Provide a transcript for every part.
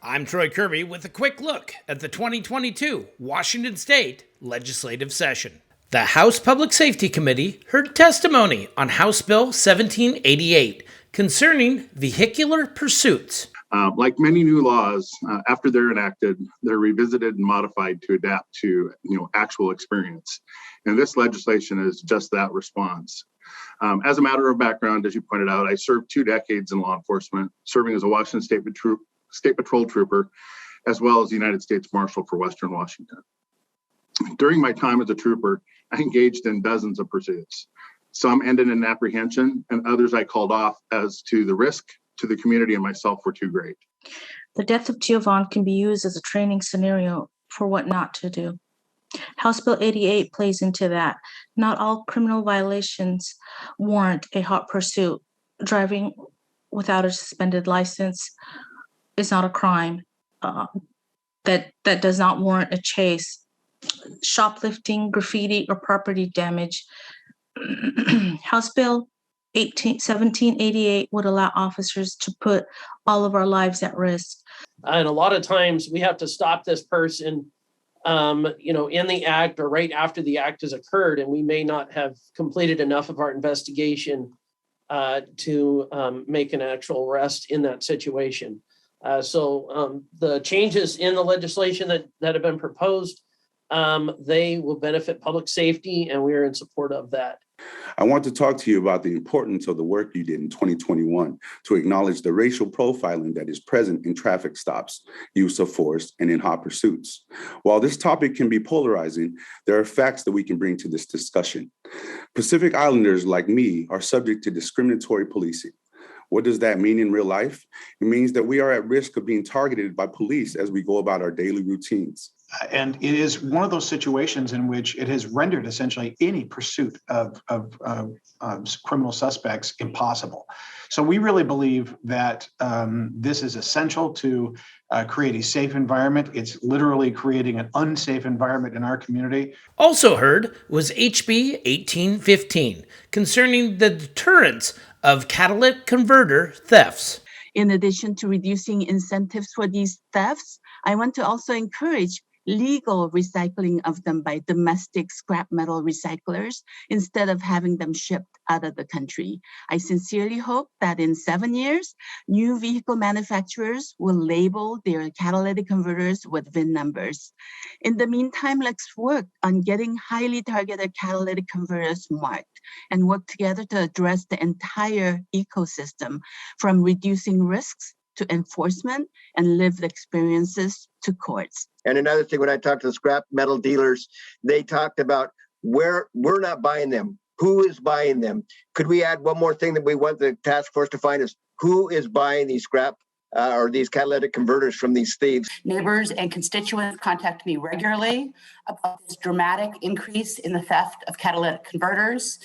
I'm Troy Kirby with a quick look at the 2022 Washington State legislative session. The House Public Safety Committee heard testimony on House Bill 1788 concerning vehicular pursuits. Like many new laws, after they're enacted, they're revisited and modified to adapt to actual experience. And this legislation is just that response. As a matter of background, as you pointed out, I served 2 decades in law enforcement, serving as a Washington State Patrol trooper, as well as the United States Marshal for Western Washington. During my time as a trooper, I engaged in dozens of pursuits. Some ended in apprehension, and others I called off as to the risk to the community and myself were too great. The death of Giovanni can be used as a training scenario for what not to do. House Bill 88 plays into that. Not all criminal violations warrant a hot pursuit. Driving without a suspended license is not a crime. That does not warrant a chase. Shoplifting, graffiti, or property damage. House Bill 1788 would allow officers to put all of our lives at risk. And a lot of times we have to stop this person, in the act or right after the act has occurred, and we may not have completed enough of our investigation to make an actual arrest in that situation. So the changes in the legislation that have been proposed, they will benefit public safety, and we are in support of that. I want to talk to you about the importance of the work you did in 2021 to acknowledge the racial profiling that is present in traffic stops, use of force, and in hot pursuits. While this topic can be polarizing, there are facts that we can bring to this discussion. Pacific Islanders like me are subject to discriminatory policing. What does that mean in real life? It means that we are at risk of being targeted by police as we go about our daily routines. And it is one of those situations in which it has rendered essentially any pursuit of criminal suspects impossible. So we really believe that this is essential to create a safe environment. It's literally creating an unsafe environment in our community. Also heard was HB 1815 concerning the deterrence of catalytic converter thefts. In addition to reducing incentives for these thefts, I want to also encourage legal recycling of them by domestic scrap metal recyclers instead of having them shipped out of the country. I sincerely hope that in 7 years, new vehicle manufacturers will label their catalytic converters with VIN numbers. In the meantime, let's work on getting highly targeted catalytic converters marked and work together to address the entire ecosystem, from reducing risks to enforcement and lived experiences to courts. And another thing, when I talked to the scrap metal dealers, they talked about where we're not buying them. Who is buying them? Could we add one more thing that we want the task force to find is who is buying these scrap or these catalytic converters from these thieves? Neighbors and constituents contact me regularly about this dramatic increase in the theft of catalytic converters.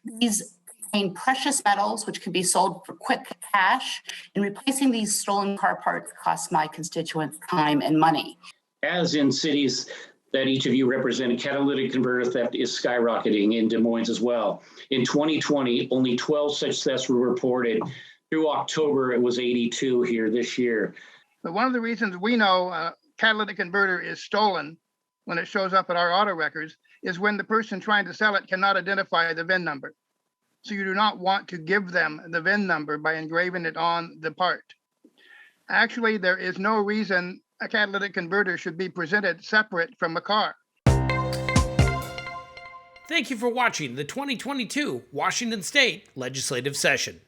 These contain precious metals, which can be sold for quick cash, and replacing these stolen car parts costs my constituents time and money. As in cities that each of you represent, catalytic converter theft is skyrocketing in Des Moines as well. In 2020, only 12 such thefts were reported. Through October, it was 82 here this year. But one of the reasons we know catalytic converter is stolen when it shows up at our auto records is when the person trying to sell it cannot identify the VIN number. So you do not want to give them the VIN number by engraving it on the part. Actually, there is no reason a catalytic converter should be presented separate from a car. Thank you for watching the 2022 Washington State legislative session.